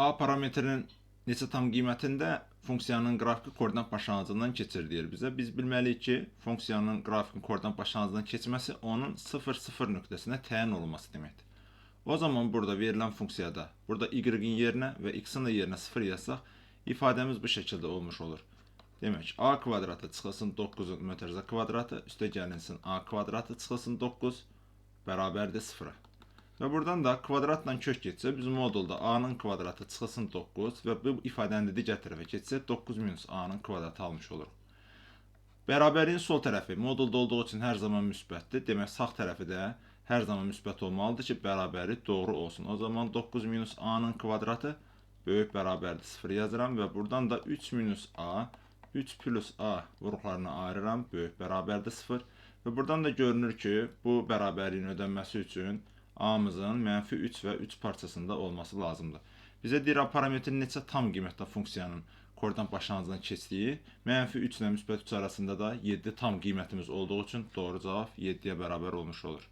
A parametrinin neçə tam qiymətində funksiyanın qrafiki koordinat başlanğıcından keçir deyir bizə. Biz bilməliyik ki, funksiyanın qrafiki koordinat başlanğıcından keçməsi onun 0,0 nöqtəsinə təyin olunması deməkdir. O zaman burada verilən funksiyada, burada y-in yerinə və x-in də yerinə 0 yazsaq, ifadəmiz bu şəkildə olmuş olur. Demək, a kvadratı çıxılsın 9-un mötərizə kvadratı, üstə gəlinsin a kvadratı çıxılsın 9 bərabərdir 0-a. Və buradan da kvadratla kök getsə, biz modulda a-nın kvadratı çıxılsın 9 və bu ifadəni də digər tərəfə keçsə, 9 minus a-nın kvadratı almış oluruq. Bərabərliyin sol tərəfi modulda olduğu üçün hər zaman müsbətdir. Demək, sağ tərəfi də hər zaman müsbət olmalıdır ki, bərabərlik doğru olsun. O zaman 9 minus a-nın kvadratı böyük bərabərdir 0 yazıram və buradan da 3 minus a, 3 plus a vuruqlarını ayırıram, böyük bərabərdir 0. Və buradan da görünür ki, bu bərabərliyin ödənməsi üçün a-mızın -3 və 3 parçasında olması lazımdır. Bizə deyir, parametrin neçə tam qiymətdə funksiyanın koordinat başlanğıcından keçdiyi, -3 ilə -3 arasında da 7 tam qiymətimiz olduğu üçün doğru cavab 7-yə bərabər olmuş olur.